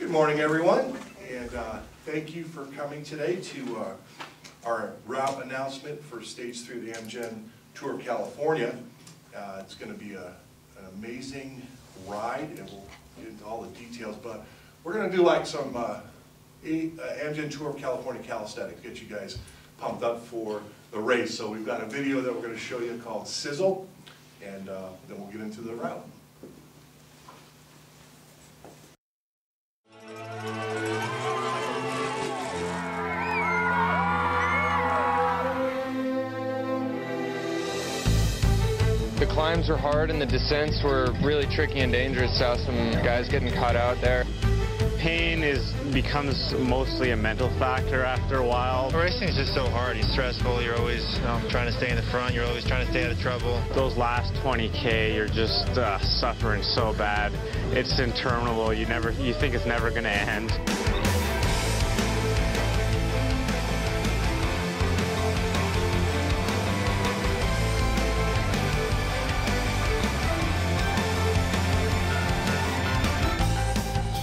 Good morning, everyone, and thank you for coming today to our route announcement for Stage 3 of the Amgen Tour of California. It's going to be an amazing ride, and we'll get into all the details, but we're going to do like some Amgen Tour of California calisthenics, get you guys pumped up for the race. So we've got a video that we're going to show you called Sizzle, and then we'll get into the route. The climbs were hard and the descents were really tricky and dangerous. Saw some guys getting caught out there. Pain becomes mostly a mental factor after a while. Racing is just so hard. It's stressful. You're always trying to stay in the front. You're always trying to stay out of trouble. Those last 20K, you're just suffering so bad. It's interminable. You think it's never going to end.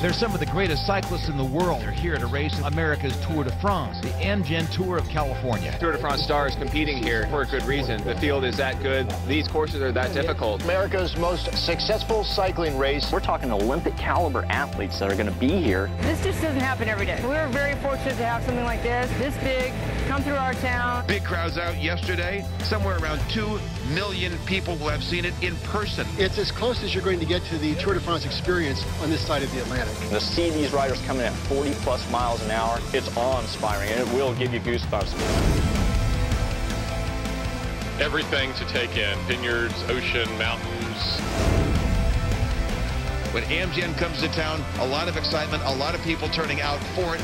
They're some of the greatest cyclists in the world. They're here to race America's Tour de France, the Amgen Tour of California. Tour de France stars competing here for a good reason. The field is that good. These courses are that difficult. America's most successful cycling race. We're talking Olympic caliber athletes that are going to be here. This just doesn't happen every day. We're very fortunate to have something like this big, come through our town. Big crowds out yesterday. Somewhere around 2 million people will have seen it in person. It's as close as you're going to get to the Tour de France experience on this side of the Atlantic. To see these riders coming at 40+ miles an hour, it's awe-inspiring, and it will give you goosebumps. Everything to take in: vineyards, ocean, mountains. When Amgen comes to town, a lot of excitement, a lot of people turning out for it.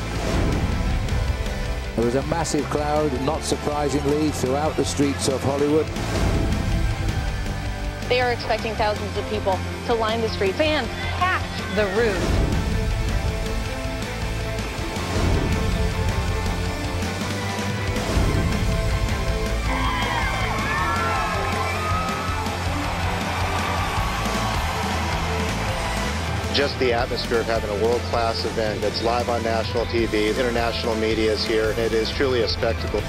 There was a massive crowd, not surprisingly, throughout the streets of Hollywood. They are expecting thousands of people to line the streets. Fans packed the route. Just the atmosphere of having a world-class event that's live on national TV, international media is here. It is truly a spectacle.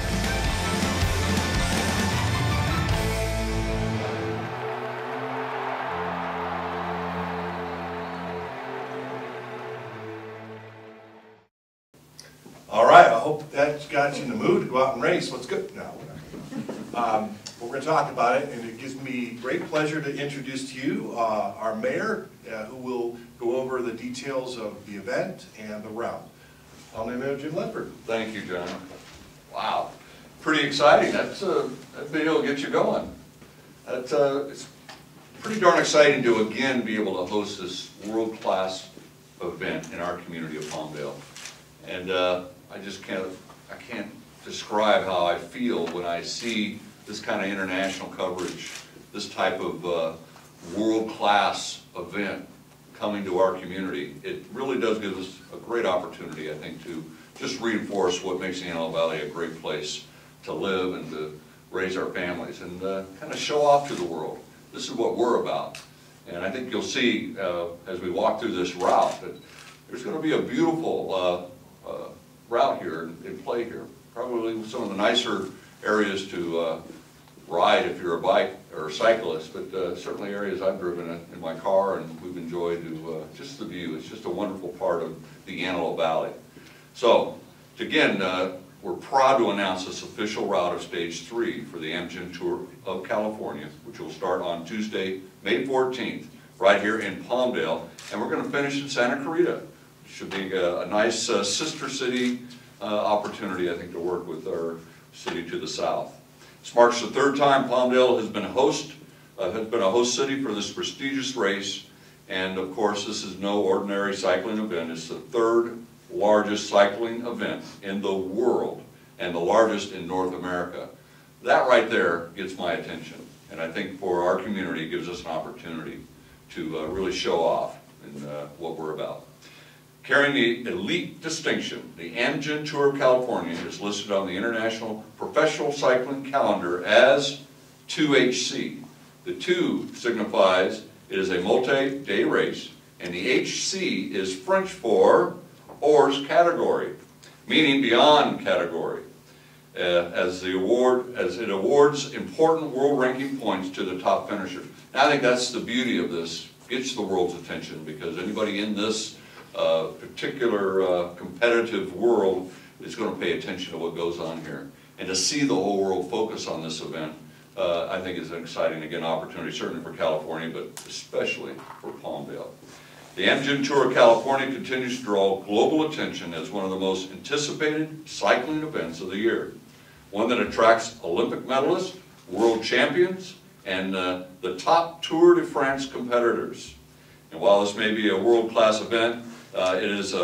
All right, I hope that got you in the mood to go out and race. What's good? No, we're going to talk about it, and it gives me great pleasure to introduce to you our mayor, who will go over the details of the event and the route. I'll name it James Ledford. Thank you, John. Wow, pretty exciting. That video will get you going. It's pretty darn exciting to again be able to host this world-class event in our community of Palmdale, and I can't describe how I feel when I see this kind of international coverage, this type of world-class event coming to our community. It really does give us a great opportunity, I think, to just reinforce what makes the Antelope Valley a great place to live and to raise our families and kind of show off to the world. This is what we're about. And I think you'll see as we walk through this route that there's going to be a beautiful route here in play here. Probably some of the nicer areas to ride if you're a bike or a cyclist, but certainly areas I've driven in my car and we've enjoyed just the view. It's just a wonderful part of the Antelope Valley. So, again, we're proud to announce this official route of Stage 3 for the Amgen Tour of California, which will start on Tuesday, May 14th, right here in Palmdale, and we're going to finish in Santa Clarita. It should be a nice sister city opportunity, I think, to work with our city to the south. This marks the third time Palmdale has been a host city for this prestigious race, and of course this is no ordinary cycling event. It's the third largest cycling event in the world and the largest in North America. That right there gets my attention, and I think for our community it gives us an opportunity to really show off in what we're about. Carrying the elite distinction, the Amgen Tour of California is listed on the International Professional Cycling Calendar as 2HC. The 2 signifies it is a multi-day race And the HC is French for hors category, meaning beyond category, as it awards important world ranking points to the top finishers. And I think that's the beauty of this, gets the world's attention, because anybody in this particular competitive world is going to pay attention to what goes on here. And to see the whole world focus on this event, I think is an exciting, again, opportunity, certainly for California, but especially for Palmdale. The Amgen Tour of California continues to draw global attention as one of the most anticipated cycling events of the year. One that attracts Olympic medalists, world champions, and the top Tour de France competitors. And while this may be a world-class event, it is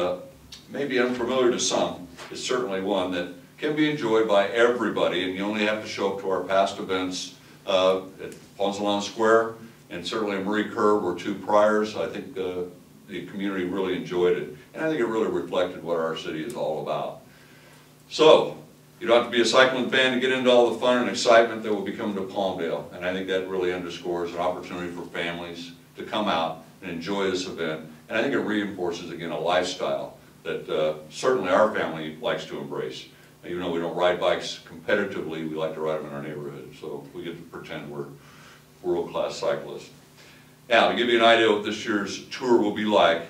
maybe unfamiliar to some. It's certainly one that can be enjoyed by everybody, and you only have to show up to our past events at Palmdale Square, and certainly Marie Kerr were two priors. I think the community really enjoyed it, and I think it really reflected what our city is all about. So, you don't have to be a cycling fan to get into all the fun and excitement that will be coming to Palmdale, and I think that really underscores an opportunity for families to come out and enjoy this event, and I think it reinforces, again, a lifestyle that certainly our family likes to embrace. Even though we don't ride bikes competitively, we like to ride them in our neighborhood, so we get to pretend we're world-class cyclists. Now, to give you an idea of what this year's tour will be like,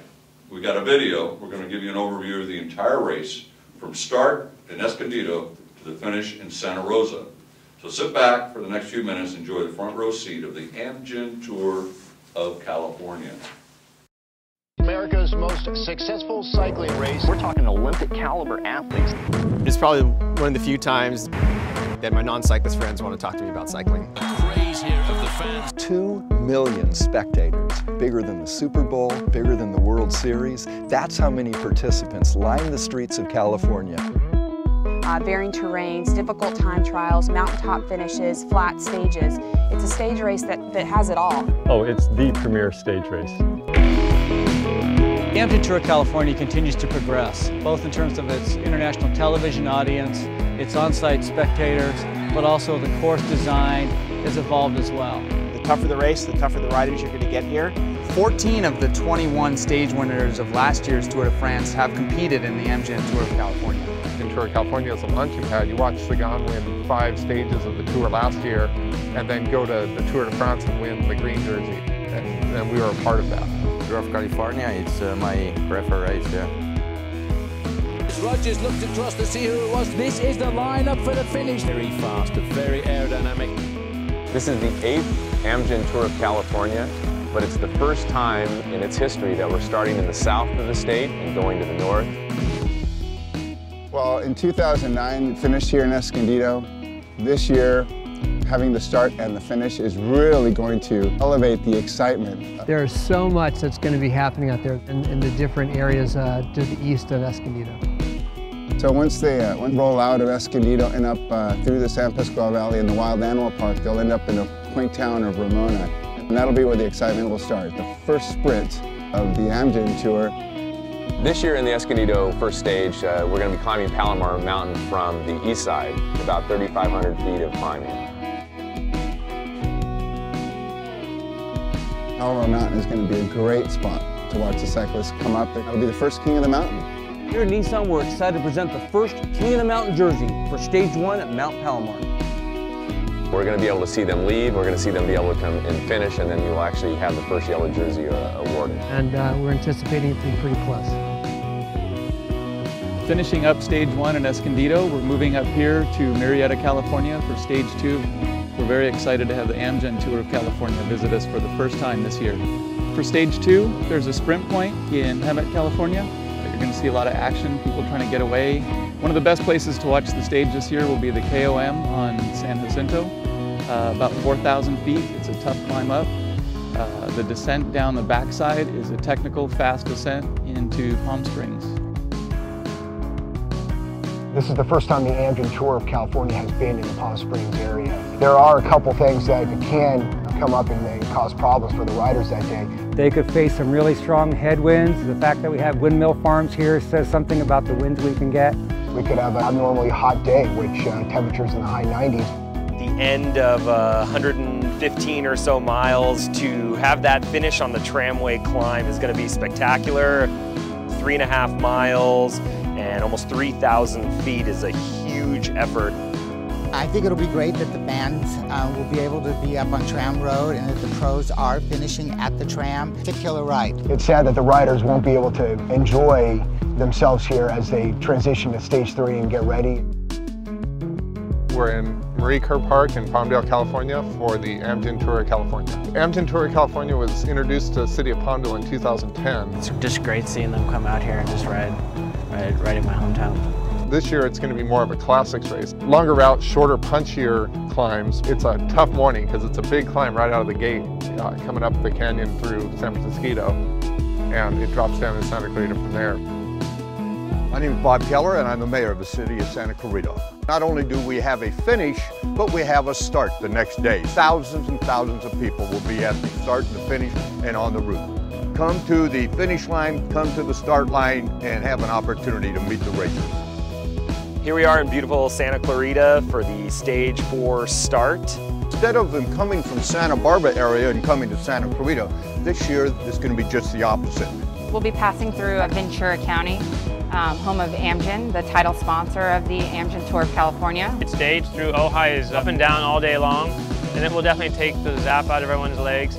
we got a video. We're going to give you an overview of the entire race from start in Escondido to the finish in Santa Rosa. So sit back for the next few minutes, enjoy the front row seat of the Amgen Tour of California. America's most successful cycling race. We're talking Olympic caliber athletes. It's probably one of the few times that my non-cyclist friends want to talk to me about cycling. Craze here of the fans. 2 million spectators, bigger than the Super Bowl, bigger than the World Series. That's how many participants line the streets of California. Varying terrains, difficult time trials, mountaintop finishes, flat stages. It's a stage race that has it all. Oh, it's the premier stage race. The Amgen Tour of California continues to progress, both in terms of its international television audience, its on-site spectators, but also the course design has evolved as well. The tougher the race, the tougher the riders you're going to get here. 14 of the 21 stage winners of last year's Tour de France have competed in the Amgen Tour of California. Amgen Tour of California is a launching pad. You watch Sagan win 5 stages of the Tour last year, and then go to the Tour de France and win the green jersey, and we were a part of that. Tour of California, it's my preferred race, yeah. Rogers looked across to see who it was. This is the lineup for the finish. Very fast, but very aerodynamic. This is the 8th Amgen Tour of California, but it's the first time in its history that we're starting in the south of the state and going to the north. Well, in 2009, finished here in Escondido. This year, having the start and the finish is really going to elevate the excitement. There's so much that's going to be happening out there in the different areas to the east of Escondido. So once they roll out of Escondido and up through the San Pascual Valley in the Wild Animal Park, they'll end up in the quaint town of Ramona. And that'll be where the excitement will start, the first sprint of the Amgen Tour. This year in the Escondido first stage, we're going to be climbing Palomar Mountain from the east side, about 3,500 feet of climbing. Palomar Mountain is going to be a great spot to watch the cyclists come up. That'll be the first King of the Mountain. Here at Nissan, we're excited to present the first King of the Mountain jersey for Stage 1 at Mount Palomar. We're going to be able to see them lead, we're going to see them be able to come and finish, and then you'll actually have the first yellow jersey awarded. And we're anticipating it to be pretty close. Finishing up Stage 1 in Escondido, we're moving up here to Murrieta, California for Stage 2. We're very excited to have the Amgen Tour of California visit us for the first time this year. For Stage 2, there's a sprint point in Hemet, California. You're going to see a lot of action, people trying to get away. One of the best places to watch the stage this year will be the KOM on San Jacinto, about 4,000 feet. It's a tough climb up. The descent down the backside is a technical, fast descent into Palm Springs. This is the first time the Amgen Tour of California has been in the Palm Springs area. There are a couple things that can come up and cause problems for the riders that day. They could face some really strong headwinds. The fact that we have windmill farms here says something about the winds we can get. We could have an abnormally hot day, which temperatures in the high 90s. The end of a 150 15 or so miles. To have that finish on the tramway climb is going to be spectacular. 3.5 miles and almost 3,000 feet is a huge effort. I think it'll be great that the fans will be able to be up on Tram Road and that the pros are finishing at the tram. It's a killer ride. It's sad that the riders won't be able to enjoy themselves here as they transition to Stage 3 and get ready. We're in Marie Kerr Park in Palmdale, California for the Amgen Tour of California. The Amgen Tour of California was introduced to City of Palmdale in 2010. It's just great seeing them come out here and just ride in my hometown. This year it's going to be more of a classics race. Longer route, shorter, punchier climbs. It's a tough morning because it's a big climb right out of the gate, coming up the canyon through San Francisco, and it drops down to Santa Clarita from there. My name is Bob Keller and I'm the mayor of the city of Santa Clarita. Not only do we have a finish, but we have a start the next day. Thousands and thousands of people will be at the start and the finish and on the route. Come to the finish line, come to the start line, and have an opportunity to meet the racers. Here we are in beautiful Santa Clarita for the Stage 4 start. Instead of them coming from Santa Barbara area and coming to Santa Clarita, this year it's going to be just the opposite. We'll be passing through Ventura County, home of Amgen, the title sponsor of the Amgen Tour of California. Its stage through Ojai is up and down all day long, and it will definitely take the zap out of everyone's legs.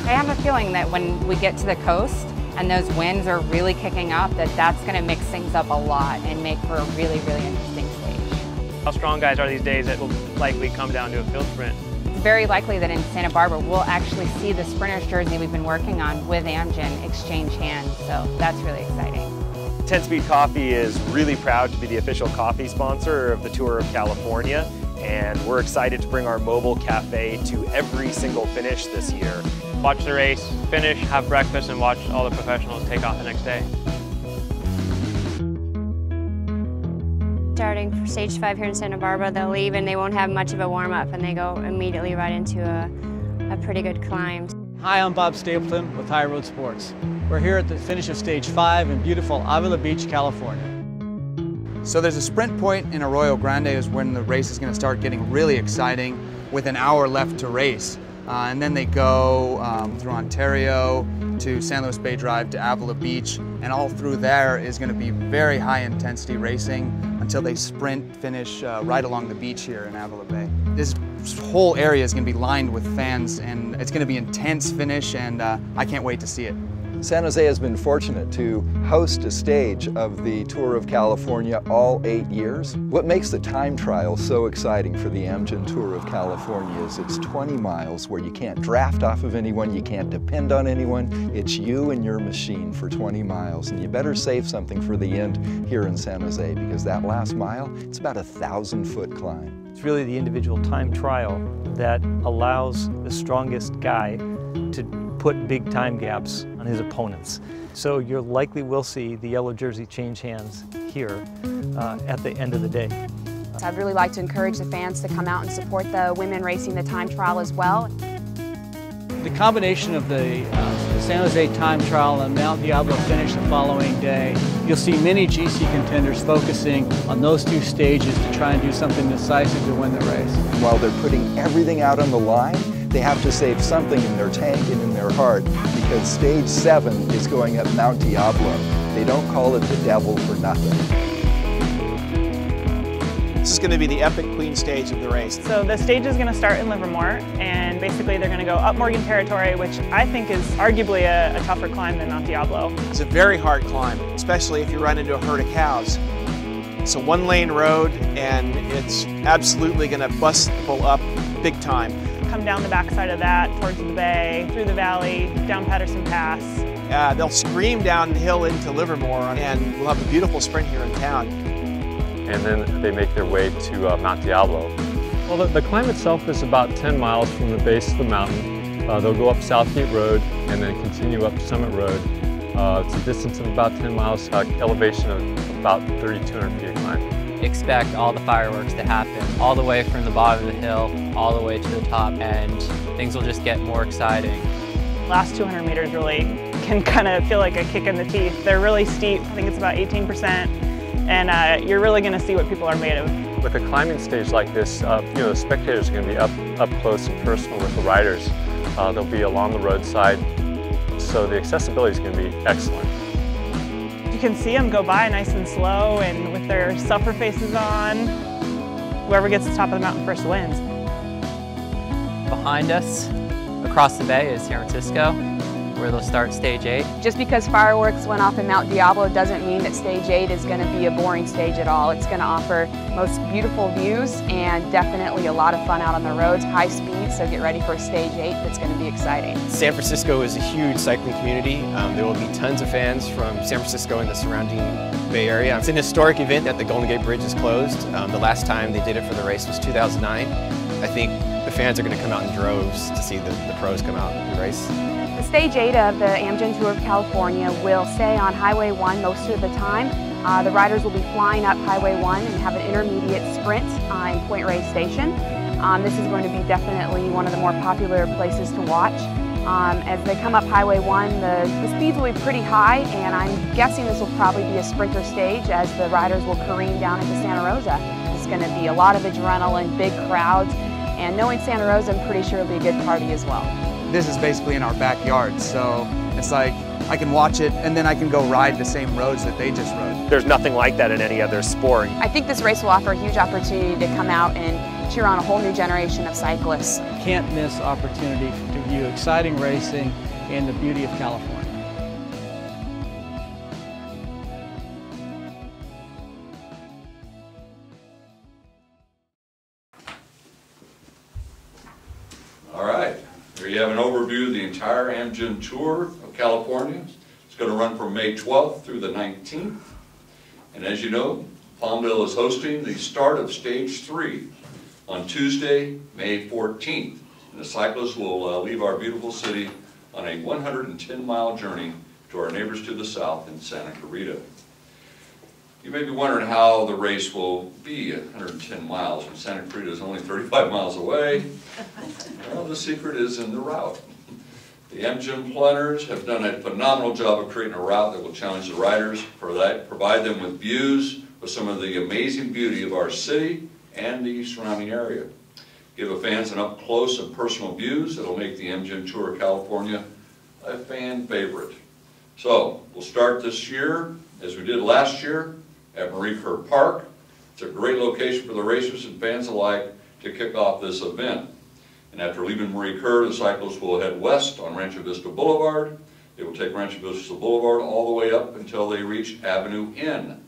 I have a feeling that when we get to the coast and those winds are really kicking up, that's going to mix things up a lot and make for a really, really interesting stage. How strong guys are these days that will likely come down to a field sprint. It's very likely that in Santa Barbara we'll actually see the sprinter's jersey we've been working on with Amgen exchange hands, so that's really exciting. 10 Speed Coffee is really proud to be the official coffee sponsor of the Tour of California, and we're excited to bring our mobile cafe to every single finish this year. Watch the race, finish, have breakfast, and watch all the professionals take off the next day. Starting for Stage 5 here in Santa Barbara, they'll leave and they won't have much of a warm-up and they go immediately right into a pretty good climb. Hi, I'm Bob Stapleton with High Road Sports. We're here at the finish of Stage 5 in beautiful Avila Beach, California. So there's a sprint point in Arroyo Grande is when the race is going to start getting really exciting with an hour left to race. And then they go through Ontario to San Luis Bay Drive to Avila Beach, and all through there is going to be very high intensity racing until they sprint finish right along the beach here in Avila Bay. This whole area is going to be lined with fans, and it's going to be an intense finish, and I can't wait to see it. San Jose has been fortunate to host a stage of the Tour of California all 8 years. What makes the time trial so exciting for the Amgen Tour of California is it's 20 miles where you can't draft off of anyone, you can't depend on anyone. It's you and your machine for 20 miles, and you better save something for the end here in San Jose, because that last mile, it's about a 1,000-foot climb. It's really the individual time trial that allows the strongest guy to put big time gaps on his opponents. So you likely will see the yellow jersey change hands here at the end of the day. I'd really like to encourage the fans to come out and support the women racing the time trial as well. The combination of the San Jose time trial and Mount Diablo finish the following day, you'll see many GC contenders focusing on those two stages to try and do something decisive to win the race. While they're putting everything out on the line, they have to save something in their tank and in their heart, because Stage 7 is going up Mount Diablo. They don't call it the devil for nothing. This is going to be the epic queen stage of the race. So the stage is going to start in Livermore, and basically they're going to go up Morgan Territory, which I think is arguably a tougher climb than Mount Diablo. It's a very hard climb, especially if you run into a herd of cows. It's a one-lane road, and it's absolutely going to bust people up big time. Come down the backside of that, towards the bay, through the valley, down Patterson Pass. They'll scream downhill into Livermore, and we'll have a beautiful sprint here in town. And then they make their way to Mount Diablo. Well, the climb itself is about 10 miles from the base of the mountain. They'll go up Southgate Road and then continue up Summit Road. It's a distance of about 10 miles, elevation of about 3,200 feet of climb. Expect all the fireworks to happen all the way from the bottom of the hill all the way to the top, and things will just get more exciting. Last 200 meters really can kind of feel like a kick in the teeth. They're really steep. I think it's about 18%, and you're really going to see what people are made of. With a climbing stage like this, the spectators are going to be up close and personal with the riders. They'll be along the roadside, so the accessibility is going to be excellent. You can see them go by nice and slow and with their suffer faces on. Whoever gets to the top of the mountain first wins. Behind us, across the bay, is San Francisco, where they'll start stage 8. Just because fireworks went off in Mount Diablo doesn't mean that stage 8 is going to be a boring stage at all. It's going to offer most beautiful views and definitely a lot of fun out on the roads, high speed, so get ready for stage 8 that's going to be exciting. San Francisco is a huge cycling community. There will be tons of fans from San Francisco and the surrounding Bay Area. It's an historic event that the Golden Gate Bridge is closed. The last time they did it for the race was 2009. I think the fans are going to come out in droves to see the pros come out and race. The Stage 8 of the Amgen Tour of California will stay on Highway 1 most of the time. The riders will be flying up Highway 1 and have an intermediate sprint in Point Reyes Station. This is going to be definitely one of the more popular places to watch. As they come up Highway 1, the speeds will be pretty high, and I'm guessing this will probably be a sprinter stage as the riders will careen down into Santa Rosa. It's going to be a lot of adrenaline, big crowds, and knowing Santa Rosa, I'm pretty sure it'll be a good party as well. This is basically in our backyard, so it's like I can watch it and then I can go ride the same roads that they just rode. There's nothing like that in any other sport. I think this race will offer a huge opportunity to come out and cheer on a whole new generation of cyclists. Can't miss opportunity to view exciting racing and the beauty of California. All right, there you have an overview of the entire Amgen Tour of California. It's going to run from May 12th through the 19th. And as you know, Palmdale is hosting the start of Stage 3 on Tuesday, May 14th. And the cyclists will leave our beautiful city on a 110-mile journey to our neighbors to the south in Santa Clarita. You may be wondering how the race will be 110 miles when Santa Clarita is only 35 miles away. Well, the secret is in the route. The Amgen planners have done a phenomenal job of creating a route that will challenge the riders, provide them with views of some of the amazing beauty of our city and the surrounding area. Give the fans an up-close and personal views that will make the Amgen Tour of California a fan favorite. So, we'll start this year, as we did last year, at Marie Kerr Park. It's a great location for the racers and fans alike to kick off this event. And after leaving Marie Kerr, the cyclists will head west on Rancho Vista Boulevard. They will take Rancho Vista Boulevard all the way up until they reach Avenue N.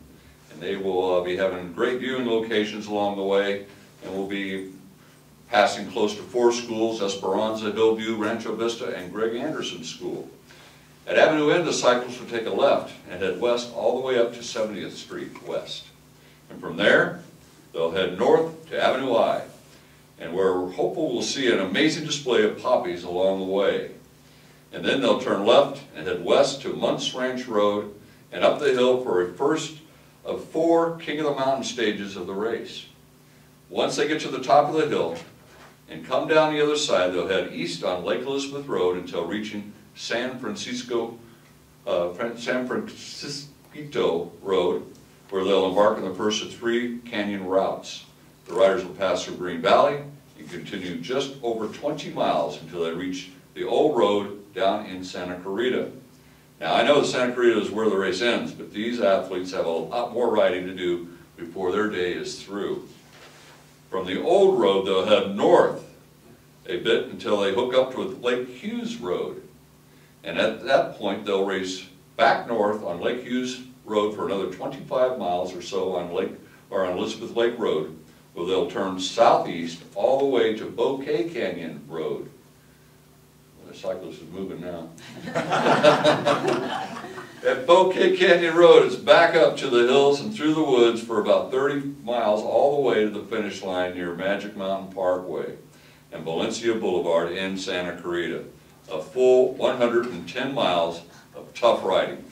And they will be having great viewing locations along the way, and will be passing close to 4 schools: Esperanza, Hillview, Rancho Vista, and Greg Anderson School. At Avenue N, the cyclists will take a left and head west all the way up to 70th Street West. And from there, they'll head north to Avenue I, and we're hopeful we'll see an amazing display of poppies along the way. And then they'll turn left and head west to Muntz Ranch Road and up the hill for a first of 4 King of the Mountain stages of the race. Once they get to the top of the hill and come down the other side, they'll head east on Lake Elizabeth Road until reaching San Francisco Road, where they'll embark on the first of 3 canyon routes. The riders will pass through Green Valley and continue just over 20 miles until they reach the old road down in Santa Clarita. Now, I know that Santa Clarita is where the race ends, but these athletes have a lot more riding to do before their day is through. From the old road, they'll head north a bit until they hook up with Lake Hughes Road. And at that point, they'll race back north on Lake Hughes Road for another 25 miles or so on Elizabeth Lake Road, where they'll turn southeast all the way to Bouquet Canyon Road. Well, the cyclist is moving now. At Bouquet Canyon Road, it's back up to the hills and through the woods for about 30 miles all the way to the finish line near Magic Mountain Parkway and Valencia Boulevard in Santa Clarita. A full 110 miles of tough riding.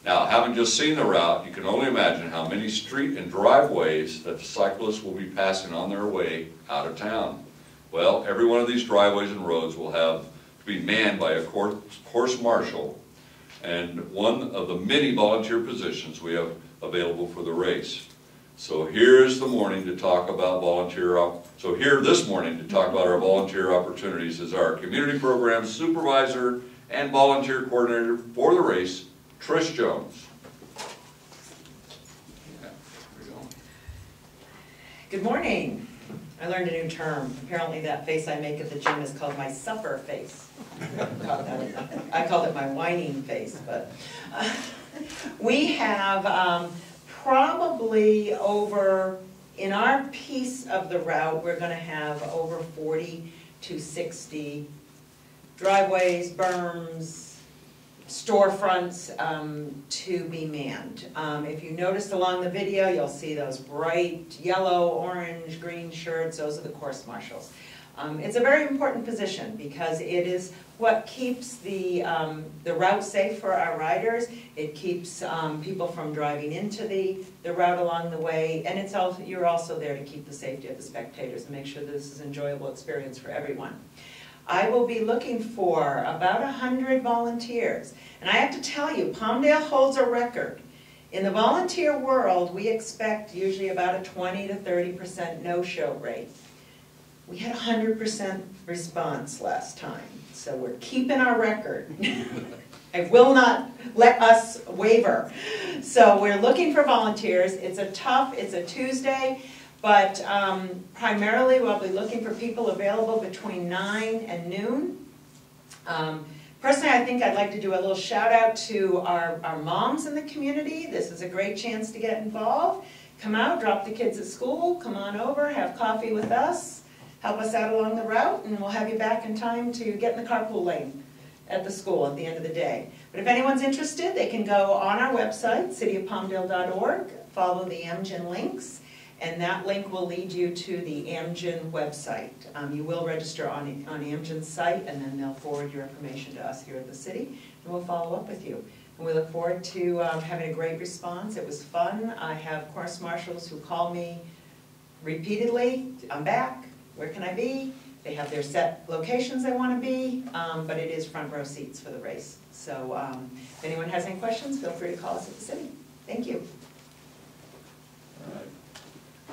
Now, having just seen the route, you can only imagine how many street and driveways that the cyclists will be passing on their way out of town. Well, every one of these driveways and roads will have to be manned by a course marshal and one of the many volunteer positions we have available for the race. So here's the morning to talk about this morning to talk about our volunteer opportunities is our community programs supervisor and volunteer coordinator for the race, Trish Jones. Yeah, there we go. Good morning. I learned a new term. Apparently that face I make at the gym is called my suffer face. I called it my whining face, but we have probably over, in our piece of the route, we're going to have over 40 to 60 driveways, berms, storefronts to be manned. If you noticed along the video, you'll see those bright yellow, orange, green shirts. Those are the course marshals. It's a very important position because it is what keeps the route safe for our riders. It keeps people from driving into the route along the way, and it's also, you're also there to keep the safety of the spectators and make sure that this is an enjoyable experience for everyone. I will be looking for about 100 volunteers, and I have to tell you, Palmdale holds a record. In the volunteer world, we expect usually about a 20 to 30% no-show rate. We had 100% response last time, so we're keeping our record. I will not let us waver. So we're looking for volunteers. It's a Tuesday, but primarily we'll be looking for people available between 9 and noon. Personally, I think I'd like to do a little shout out to our moms in the community. This is a great chance to get involved. Come out, drop the kids at school, come on over, have coffee with us, help us out along the route, and we'll have you back in time to get in the carpool lane at the school at the end of the day. But if anyone's interested, they can go on our website, cityofpalmdale.org, follow the Amgen links, and that link will lead you to the Amgen website. You will register on Amgen's site, and then they'll forward your information to us here at the city, and we'll follow up with you. And we look forward to having a great response. It was fun. I have course marshals who call me repeatedly. I'm back. Where can I be? They have their set locations they want to be, but it is front row seats for the race. So if anyone has any questions, feel free to call us at the city. Thank you. All right.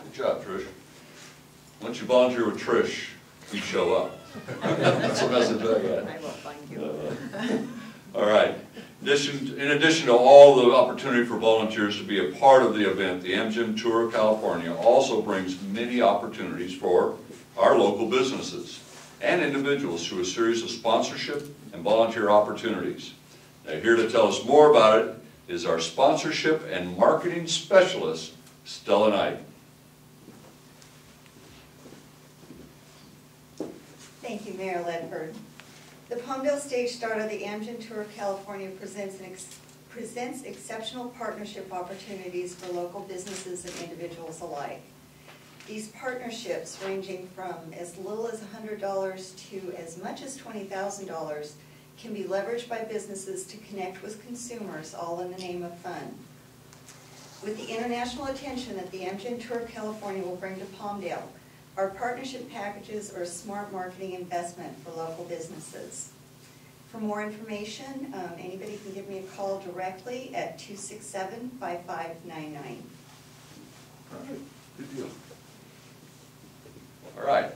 Good job, Trish. Once you volunteer with Trish, you show up. That's the message I got. I will find you. All right. In addition to all the opportunity for volunteers to be a part of the event, the Amgen Tour of California also brings many opportunities for our local businesses and individuals through a series of sponsorship and volunteer opportunities. Now, here to tell us more about it is our sponsorship and marketing specialist, Stella Knight. Thank you, Mayor Ledford. The Palmdale stage start of the Amgen Tour of California presents exceptional partnership opportunities for local businesses and individuals alike. These partnerships, ranging from as little as $100 to as much as $20,000, can be leveraged by businesses to connect with consumers, all in the name of fun. With the international attention that the Amgen Tour of California will bring to Palmdale, our partnership packages are a smart marketing investment for local businesses. For more information, anybody can give me a call directly at 267-5599. All right, good deal. All right,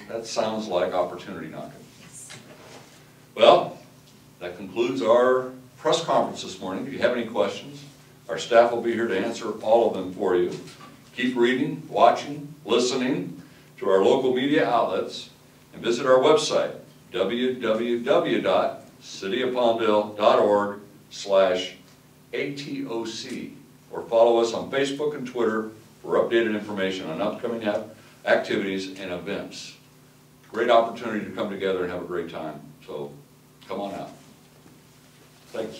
that sounds like opportunity knocking. Yes. Well, that concludes our press conference this morning. If you have any questions, our staff will be here to answer all of them for you. Keep reading, watching, listening to our local media outlets, and visit our website, www.cityofpalmdale.org/ATOC, or follow us on Facebook and Twitter for updated information on upcoming activities and events. Great opportunity to come together and have a great time, so come on out. Thanks.